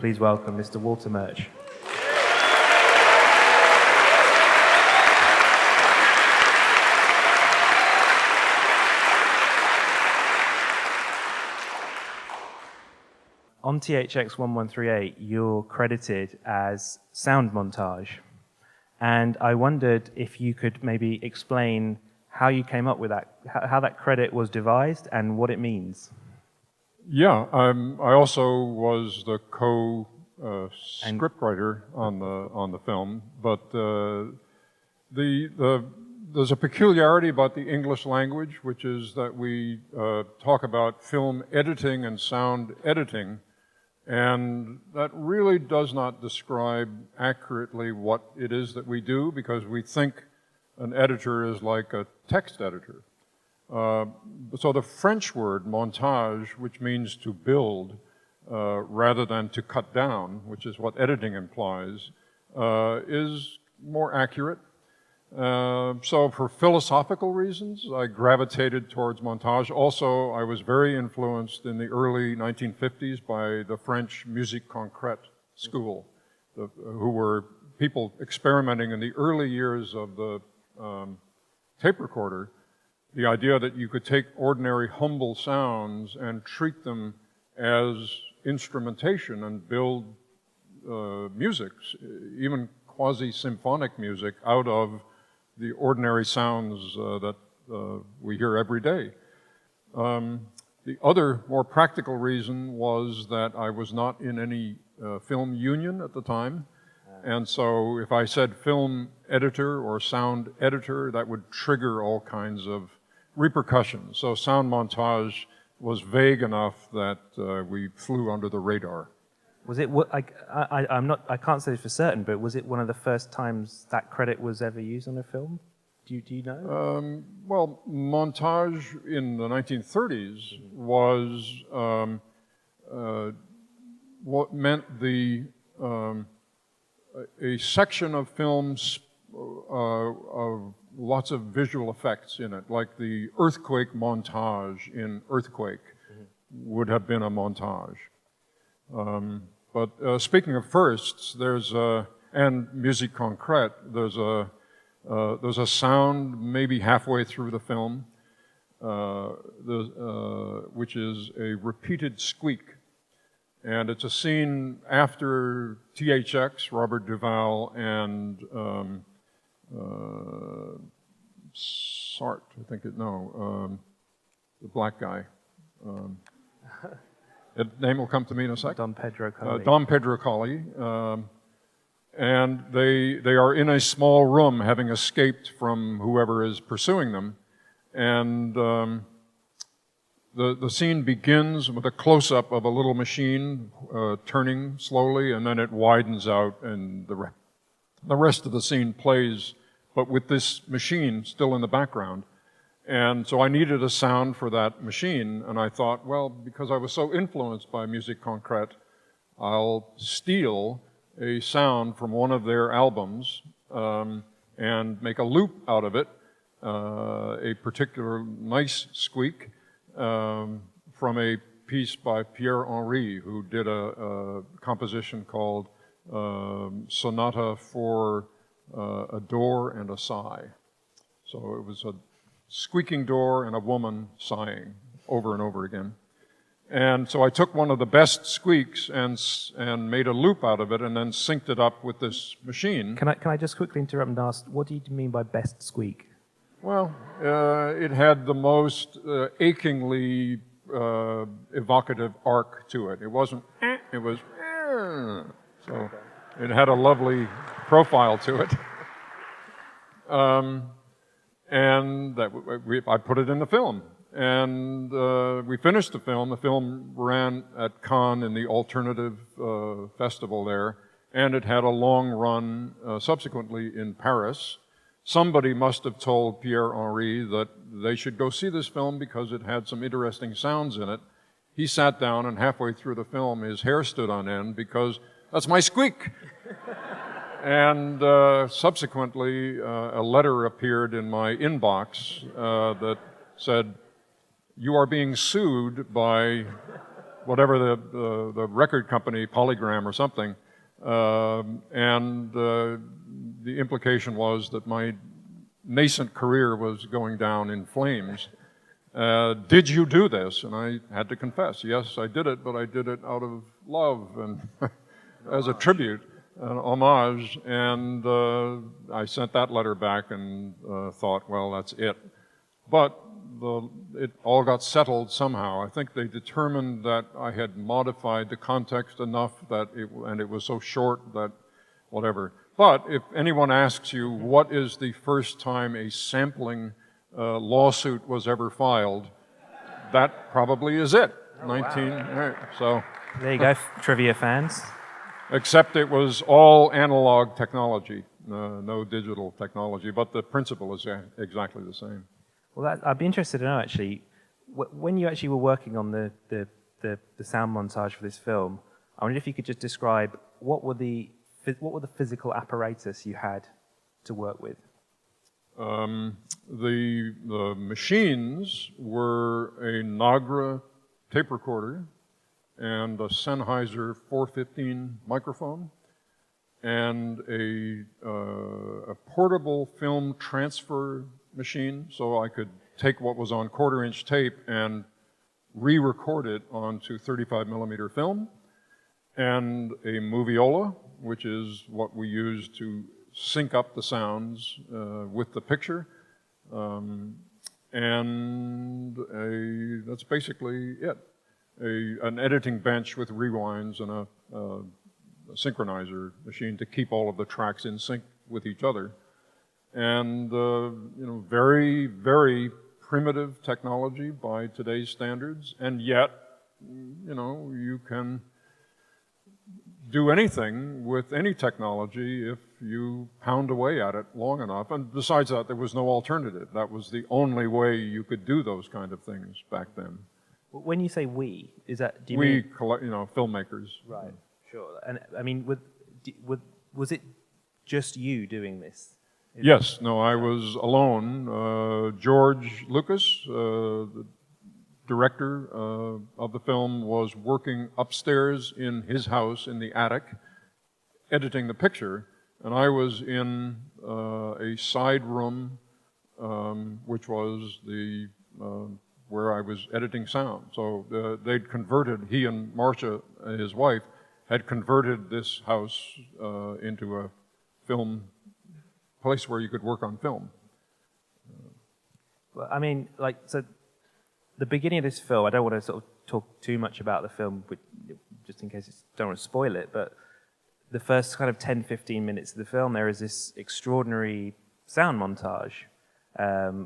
Please welcome Mr. Walter Murch. On THX1138, you're credited as sound montage. And I wondered if you could maybe explain how you came up with that, how that credit was devised and what it means. Yeah, I also was the co-scriptwriter on the film, but there's a peculiarity about the English language, which is that we talk about film editing and sound editing, and that really does not describe accurately what it is that we do, because we think an editor is like a text editor. So the French word montage, which means to build rather than to cut down, which is what editing implies, is more accurate. So for philosophical reasons, I gravitated towards montage. Also, I was very influenced in the early 1950s by the French musique concrète school, who were people experimenting in the early years of the tape recorder. The idea that you could take ordinary humble sounds and treat them as instrumentation and build music, even quasi-symphonic music, out of the ordinary sounds that we hear every day. The other more practical reason was that I was not in any film union at the time, and so if I said film editor or sound editor, that would trigger all kinds of repercussions. So sound montage was vague enough that we flew under the radar. Was it? I can't say for certain, but was it one of the first times that credit was ever used on a film? Do you know? Well, montage in the 1930s was what meant a section of films of lots of visual effects in it, like the earthquake montage in Earthquake would have been a montage. But speaking of firsts, and musique concrète, there's a sound maybe halfway through the film, which is a repeated squeak. And it's a scene after THX, Robert Duvall, and Sartre, I think the black guy. His name will come to me in a second. Dom Pedro Colley. Dom Pedro Colley. And they are in a small room, having escaped from whoever is pursuing them. And the scene begins with a close-up of a little machine turning slowly, and then it widens out, and the rest of the scene plays, but with this machine still in the background. And so I needed a sound for that machine, and I thought, well, because I was so influenced by musique concrète, I'll steal a sound from one of their albums and make a loop out of it, a particular nice squeak from a piece by Pierre Henry, who did a composition called Sonata for a Door and a Sigh. So it was a squeaking door and a woman sighing over and over again. And so I took one of the best squeaks and made a loop out of it, and then synced it up with this machine. Can I just quickly interrupt and ask, what do you mean by best squeak? Well, it had the most achingly evocative arc to it. It wasn't, it was, so it had a lovely profile to it. And I put it in the film. And we finished the film. The film ran at Cannes in the Alternative Festival there, and it had a long run subsequently in Paris. Somebody must have told Pierre Henry that they should go see this film because it had some interesting sounds in it. He sat down, and halfway through the film, his hair stood on end because that's my squeak. And subsequently, a letter appeared in my inbox that said, "You are being sued by whatever the record company, Polygram or something, and the implication was that my nascent career was going down in flames. Did you do this? And I had to confess, yes, I did it, but I did it out of love and as a tribute, an homage, and I sent that letter back and thought, well, that's it. But it all got settled somehow. I think they determined that I had modified the context enough that and it was so short that whatever. But if anyone asks you what is the first time a sampling lawsuit was ever filed, that probably is it. Oh, 19. wow. Right, so there you go, trivia fans. Except it was all analog technology, no digital technology, but the principle is exactly the same. Well, I'd be interested to know, actually, when you actually were working on the sound montage for this film, I wondered if you could just describe what were the physical apparatus you had to work with? The machines were a Nagra tape recorder and a Sennheiser 415 microphone and a portable film transfer machine, so I could take what was on quarter-inch tape and re-record it onto 35 millimeter film, and a Moviola, which is what we use to sync up the sounds with the picture, and that's basically it. An editing bench with rewinds and a synchronizer machine to keep all of the tracks in sync with each other. And very, very primitive technology by today's standards, and yet, you can do anything with any technology if you pound away at it long enough. And besides that, there was no alternative. That was the only way you could do those kind of things back then. When you say we, is that, do you we, mean? Filmmakers. Right, sure. And I mean, was it just you doing this? Yes, no, I was alone. George Lucas, the director of the film, was working upstairs in his house in the attic, editing the picture, and I was in a side room, which was the where I was editing sound. So they'd converted, he and Marcia, his wife, had converted this house into a film place where you could work on film. Well, I mean, so the beginning of this film, I don't want to sort of talk too much about the film, just in case I don't want to spoil it, but the first kind of 10, 15 minutes of the film, there is this extraordinary sound montage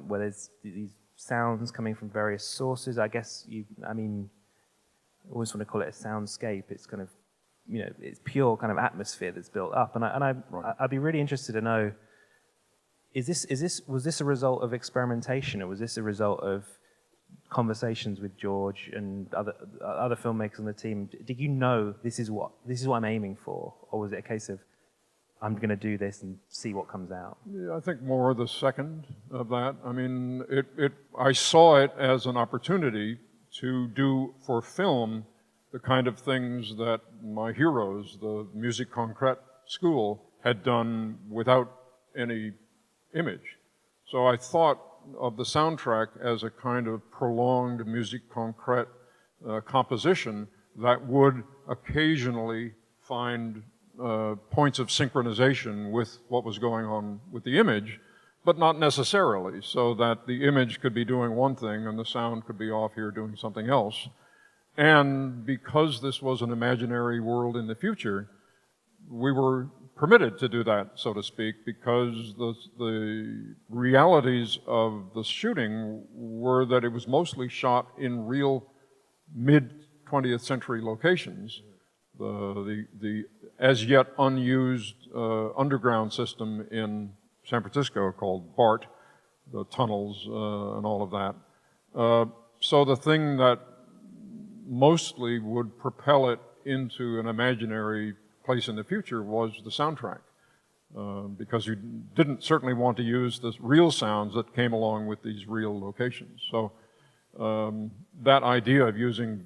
where there's these sounds coming from various sources. I guess I always want to call it a soundscape. It's kind of, it's pure kind of atmosphere that's built up. And I'd be really interested to know, was this a result of experimentation, or was this a result of conversations with George and other filmmakers on the team? Did you know this is what I'm aiming for, or was it a case of I'm going to do this and see what comes out? Yeah, I think more the second of that. I mean, I saw it as an opportunity to do for film the kind of things that my heroes, the Musique Concrète school, had done without any image. So I thought of the soundtrack as a kind of prolonged Musique Concrète composition that would occasionally find points of synchronization with what was going on with the image, but not necessarily, so that the image could be doing one thing and the sound could be off here doing something else. And because this was an imaginary world in the future, we were permitted to do that, so to speak, because the realities of the shooting were that it was mostly shot in real mid-20th century locations. The as yet unused underground system in San Francisco called BART, the tunnels and all of that. So the thing that mostly would propel it into an imaginary place in the future was the soundtrack, because you didn't certainly want to use the real sounds that came along with these real locations. So that idea of using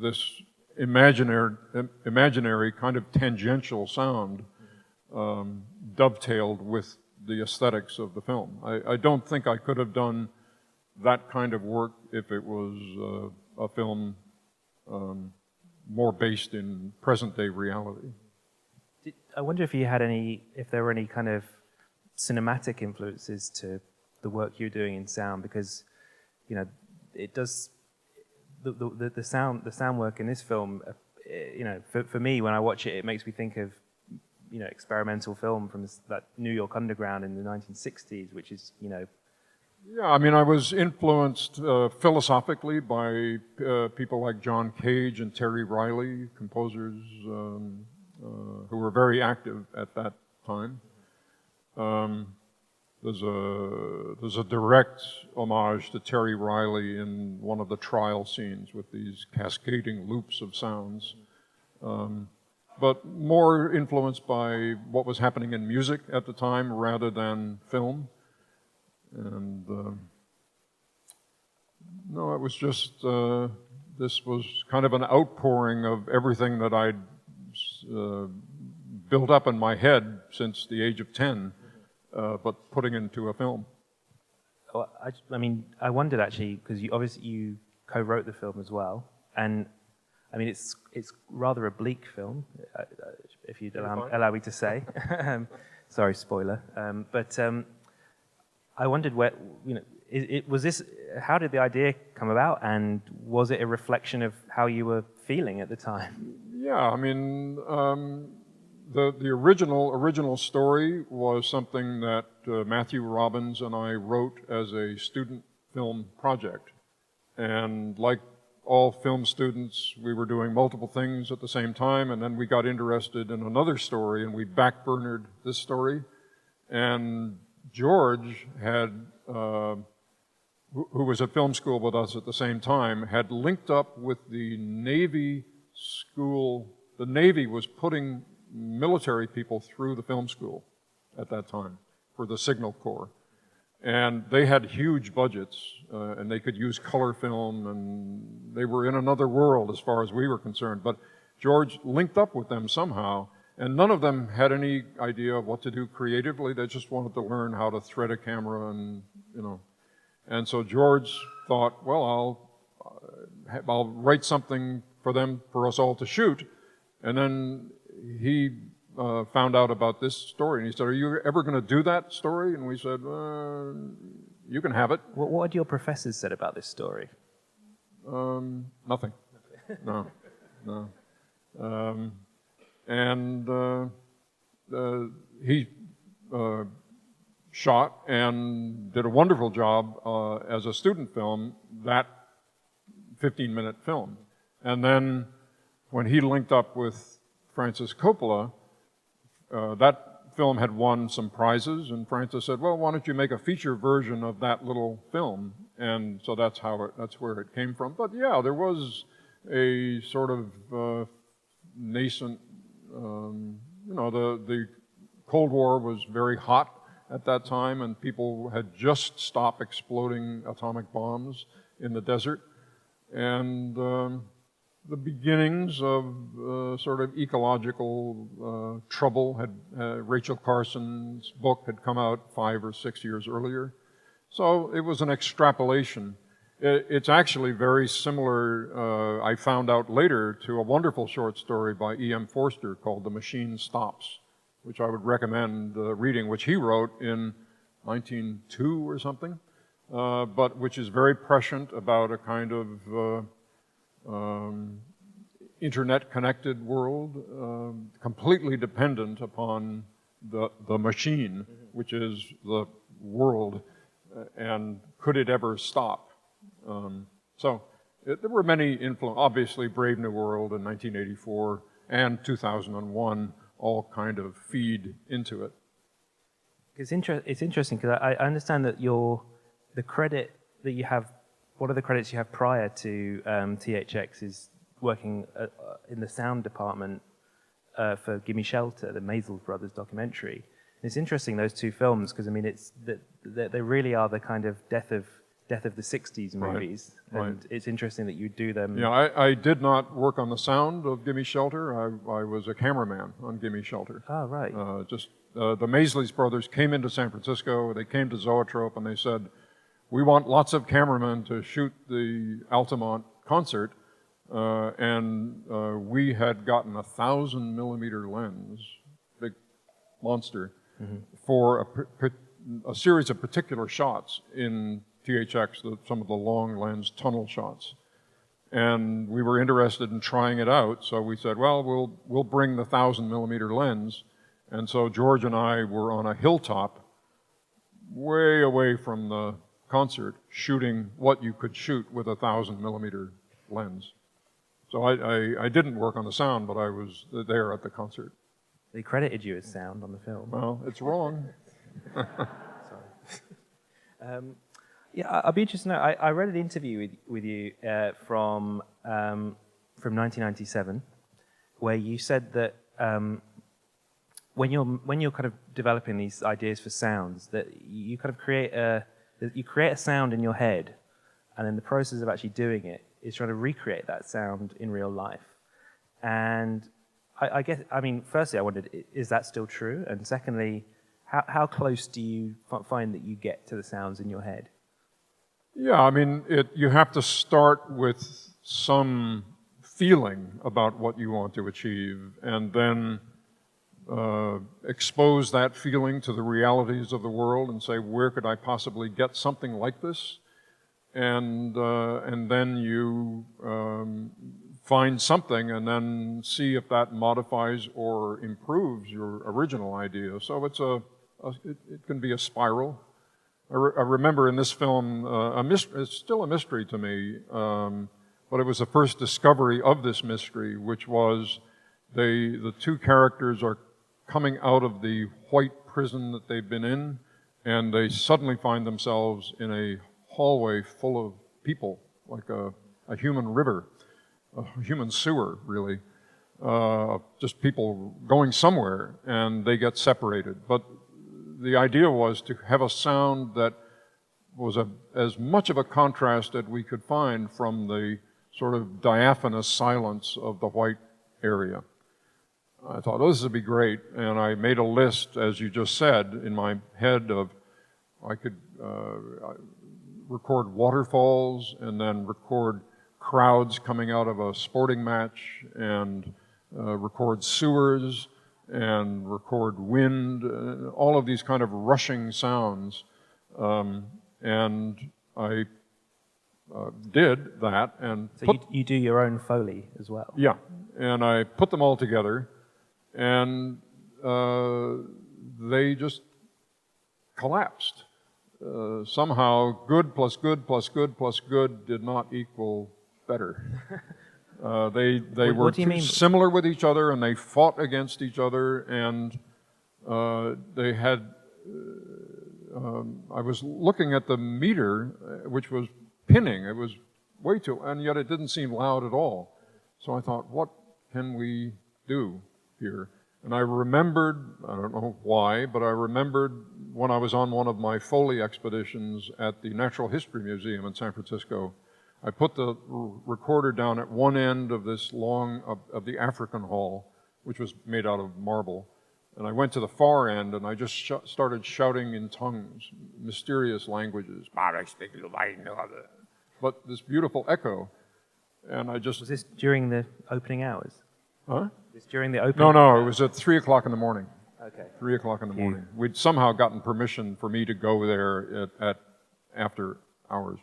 this imaginary kind of tangential sound dovetailed with the aesthetics of the film. I don't think I could have done that kind of work if it was a film more based in present-day reality. I wonder if you had if there were any kind of cinematic influences to the work you're doing in sound, because, you know, it does, the sound work in this film, you know, for me, when I watch it, it makes me think of, you know, experimental film from that New York Underground in the 1960s, which is, you know. Yeah, I mean, I was influenced philosophically by people like John Cage and Terry Riley, composers who were very active at that time. There's a direct homage to Terry Riley in one of the trial scenes with these cascading loops of sounds, but more influenced by what was happening in music at the time rather than film. And no, it was just, this was kind of an outpouring of everything that I'd built up in my head since the age of 10, but putting into a film. Well, I mean, I wondered actually, because you co-wrote the film as well, and I mean, it's rather a bleak film, if you'd allow me to say. Sorry, spoiler. But I wondered where, you know, was this, how did the idea come about, and was it a reflection of how you were feeling at the time? Yeah, I mean, the original story was something that Matthew Robbins and I wrote as a student film project. And like all film students, we were doing multiple things at the same time, and then we got interested in another story, and we backburnered this story. And George had, who was at film school with us at the same time, had linked up with the Navy school. The Navy was putting military people through the film school at that time for the Signal Corps. And they had huge budgets, and they could use color film, and they were in another world as far as we were concerned. But George linked up with them somehow, and none of them had any idea of what to do creatively. They just wanted to learn how to thread a camera and, you know. And so George thought, well, I'll write something for them, for us all to shoot. And then he found out about this story, and he said, are you ever going to do that story? And we said, you can have it. What had your professors said about this story? Nothing. No. And he shot and did a wonderful job as a student film, that 15-minute film. And then when he linked up with Francis Coppola, that film had won some prizes, and Francis said, well, why don't you make a feature version of that little film? And so that's where it came from. But yeah, there was a sort of nascent, you know, the Cold War was very hot at that time, and people had just stopped exploding atomic bombs in the desert. And the beginnings of sort of ecological trouble had, Rachel Carson's book had come out 5 or 6 years earlier. So it was an extrapolation. It's actually very similar, I found out later, to a wonderful short story by E.M. Forster called The Machine Stops, which I would recommend reading, which he wrote in 1902 or something, but which is very prescient about a kind of internet-connected world, completely dependent upon the machine, which is the world, and could it ever stop? There were many influences. Obviously, Brave New World in 1984 and 2001 all kind of feed into it. It's interesting because I understand that the credit that you have, one of the credits you have prior to THX is working in the sound department for Gimme Shelter, the Maisel Brothers documentary. And it's interesting, those two films, because I mean, they really are the kind of death of Death of the 60s movies, Right. and it's interesting that you do them. Yeah, I did not work on the sound of Gimme Shelter. I was a cameraman on Gimme Shelter. Oh, right. The Maisleys brothers came into San Francisco. They came to Zoetrope and they said, "We want lots of cameramen to shoot the Altamont concert." We had gotten a 1,000-millimeter lens, big monster, for a series of particular shots in THX, some of the long lens tunnel shots. And we were interested in trying it out, so we said, well, we'll bring the 1,000-millimeter lens. And so George and I were on a hilltop way away from the concert, shooting what you could shoot with a 1,000-millimeter lens. So I didn't work on the sound, but I was there at the concert. They credited you as sound on the film. Well, it's wrong. Sorry. Yeah, I'd be interested to know. I read an interview with you from 1997, where you said that when you're kind of developing these ideas for sounds, that you kind of create a sound in your head, and then the process of actually doing it is trying to recreate that sound in real life. And I guess, I mean, firstly, I wondered, is that still true? And secondly, how close do you find that you get to the sounds in your head? Yeah, I mean, you have to start with some feeling about what you want to achieve, and then expose that feeling to the realities of the world and say, where could I possibly get something like this? And then you find something and then see if that modifies or improves your original idea. So it can be a spiral. I remember in this film, it's still a mystery to me, but it was the first discovery of this mystery, which was the two characters are coming out of the white prison that they've been in, and they suddenly find themselves in a hallway full of people, like a human river, a human sewer, really. Just people going somewhere, and they get separated. But the idea was to have a sound that was as much of a contrast that we could find from the sort of diaphanous silence of the white area. I thought, oh, this would be great, and I made a list, as you just said, in my head of, I could record waterfalls and then record crowds coming out of a sporting match and record sewers and record wind, all of these kind of rushing sounds. And I did that. And so you do your own Foley as well? Yeah, and I put them all together, and they just collapsed. Somehow good plus good plus good plus good did not equal better. They were too similar with each other, and they fought against each other, and they had, I was looking at the meter, which was pinning. It was way too, and yet it didn't seem loud at all. So I thought, what can we do here? And I remembered, I don't know why, but I remembered when I was on one of my Foley expeditions at the Natural History Museum in San Francisco, I put the recorder down at one end of this of the African Hall, which was made out of marble. And I went to the far end, and I just started shouting in tongues, mysterious languages. But this beautiful echo. And I just... Was this during the opening hours? Huh? Was this during the opening No, it was at 3 o'clock in the morning. Okay. 3 o'clock in the morning. We'd somehow gotten permission for me to go there at after hours.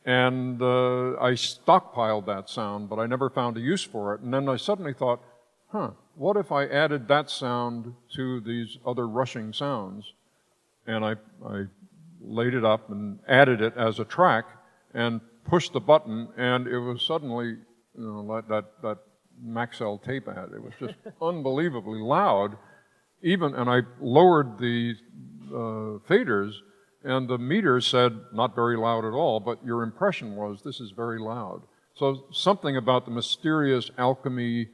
I stockpiled that sound, but I never found a use for it. And then I suddenly thought, what if I added that sound to these other rushing sounds? And I laid it up and added it as a track and pushed the button, and it was suddenly, like that Maxell tape ad. It was just unbelievably loud. And I lowered the faders, and the meter said, not very loud at all, but your impression was, this is very loud. So something about the mysterious alchemy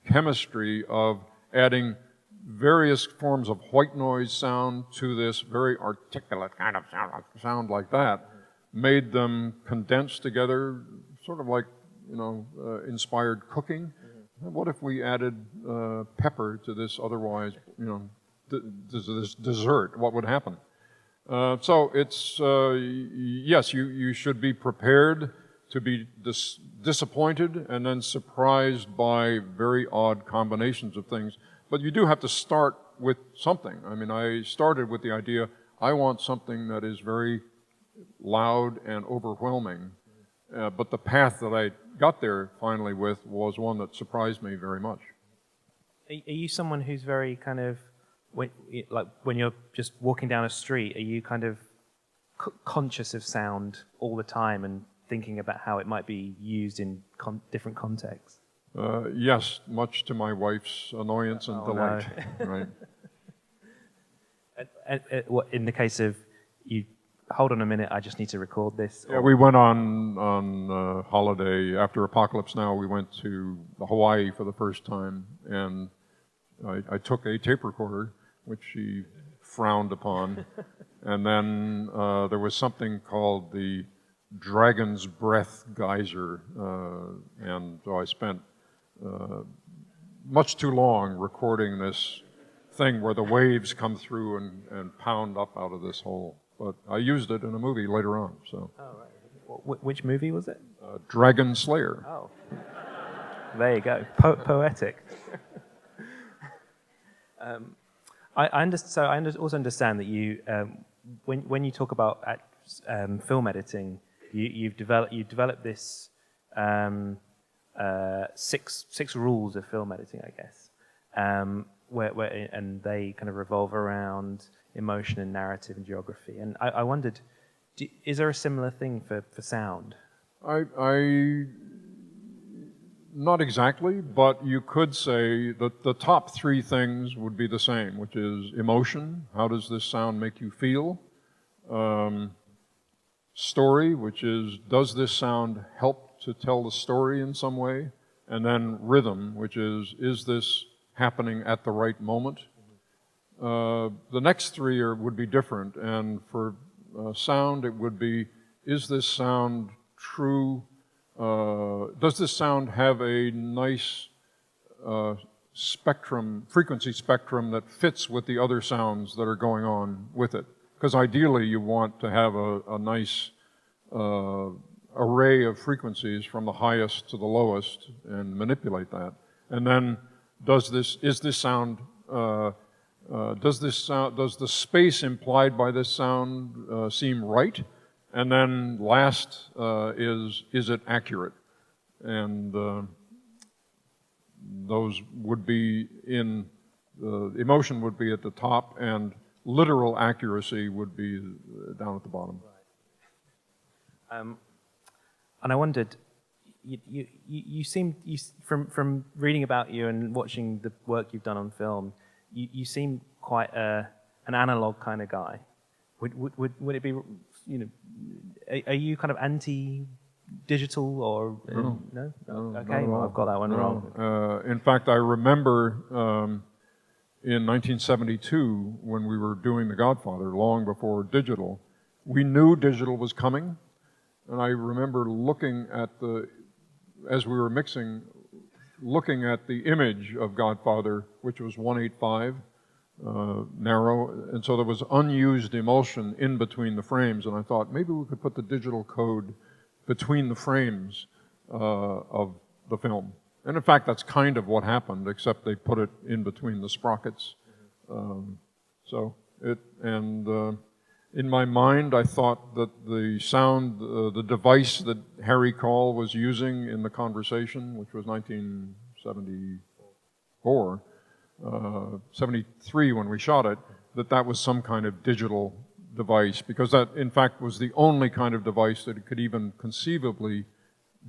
chemistry of adding various forms of white noise sound to this very articulate kind of sound like that, made them condense together, sort of like, inspired cooking. What if we added pepper to this otherwise, this dessert? What would happen? So it's, yes, you should be prepared to be disappointed and then surprised by very odd combinations of things. But you do have to start with something. I mean, I started with the idea, I want something that is very loud and overwhelming. But the path that I got there finally with was one that surprised me very much. Are you someone who's very kind of, when you're just walking down a street, are you kind of conscious of sound all the time and thinking about how it might be used in different contexts? Yes, much to my wife's annoyance and delight. No. Right. In the case of you, hold on a minute, I just need to record this. Yeah, we went on holiday after Apocalypse Now. We went to Hawaii for the first time, and I took a tape recorder, which she frowned upon, and then there was something called the Dragon's Breath geyser, and so I spent much too long recording this thing where the waves come through and pound up out of this hole. But I used it in a movie later on. So. Oh, right. Which movie was it? Dragon Slayer. Oh, there you go. Poetic. I also understand that you, when you talk about film editing, you've developed this six rules of film editing, I guess, and they kind of revolve around emotion and narrative and geography. And I wondered, is there a similar thing for sound? Not exactly, but you could say that the top three things would be the same, which is emotion, how does this sound make you feel? Story, which is, does this sound help to tell the story in some way? And then rhythm, which is this happening at the right moment? The next three would be different, and for sound it would be, is this sound true? Does this sound have a nice frequency spectrum that fits with the other sounds that are going on with it? Because ideally you want to have a nice array of frequencies from the highest to the lowest and manipulate that. And then does the space implied by this sound seem right? And then last is it accurate? And those would be emotion would be at the top, and literal accuracy would be down at the bottom. Right. And I wondered, you seem, from reading about you and watching the work you've done on film, you seem quite an analog kind of guy. Would it be, are you kind of anti-digital or no? Okay, well, I've got that one wrong. In fact, I remember in 1972 when we were doing The Godfather, long before digital, we knew digital was coming, and I remember looking at as we were mixing, looking at the image of Godfather, which was 185. Narrow, and so there was unused emulsion in between the frames, and I thought maybe we could put the digital code between the frames of the film. And in fact, that's kind of what happened, except they put it in between the sprockets. In my mind, I thought that the sound, the device that Harry Call was using in the conversation, which was 1974, 73 when we shot it, that was some kind of digital device, because that in fact was the only kind of device that could even conceivably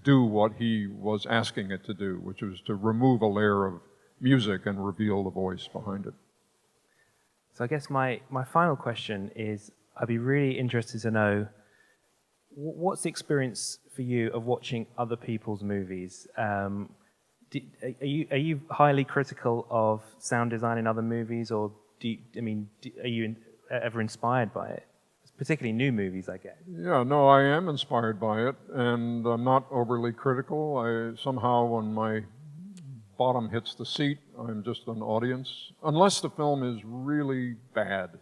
do what he was asking it to do, which was to remove a layer of music and reveal the voice behind it. So I guess my final question is, I'd be really interested to know, what's the experience for you of watching other people's movies? Are you highly critical of sound design in other movies, or are you ever inspired by it? Particularly new movies, I guess. Yeah, no, I am inspired by it, and I'm not overly critical. Somehow, when my bottom hits the seat, I'm just an audience, unless the film is really bad.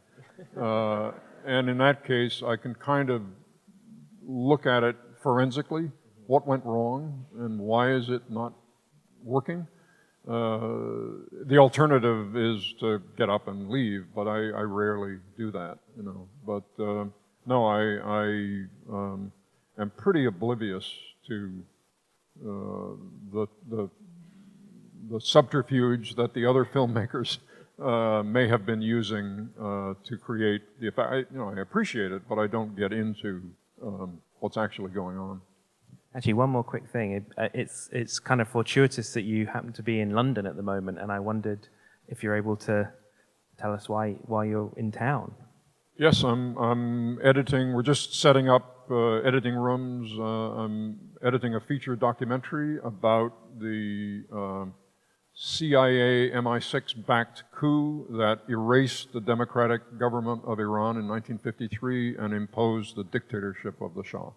And in that case, I can kind of look at it forensically. What went wrong, and why is it not working? The alternative is to get up and leave, but I rarely do that, you know. But no, I am pretty oblivious to the subterfuge that the other filmmakers may have been using to create the effect. I appreciate it, but I don't get into what's actually going on. Actually, one more quick thing. It's kind of fortuitous that you happen to be in London at the moment, and I wondered if you're able to tell us why you're in town. Yes, I'm editing. We're just setting up editing rooms. I'm editing a feature documentary about the CIA MI6-backed coup that erased the democratic government of Iran in 1953 and imposed the dictatorship of the Shah.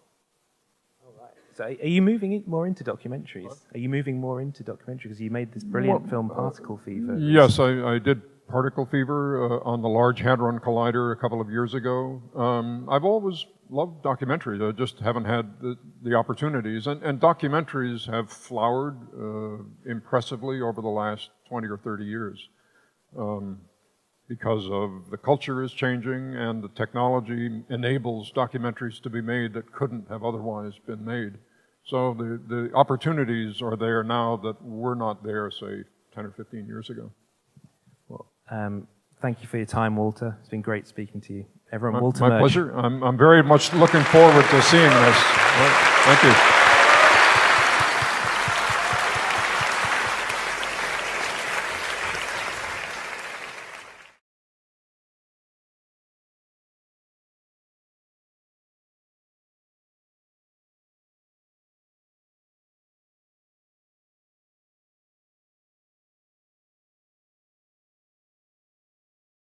So are you moving more into documentaries? What? Are you moving more into documentaries? Because you made this brilliant film, Particle Fever. Yes, I did Particle Fever on the Large Hadron Collider a couple of years ago. I've always loved documentaries. I just haven't had the opportunities. And documentaries have flowered impressively over the last 20 or 30 years. Because of the culture is changing and the technology enables documentaries to be made that couldn't have otherwise been made. So the opportunities are there now that were not there, say, 10 or 15 years ago. Well, thank you for your time, Walter. It's been great speaking to you. Everyone, Walter Murch. My pleasure. I'm very much looking forward to seeing this. Well, thank you.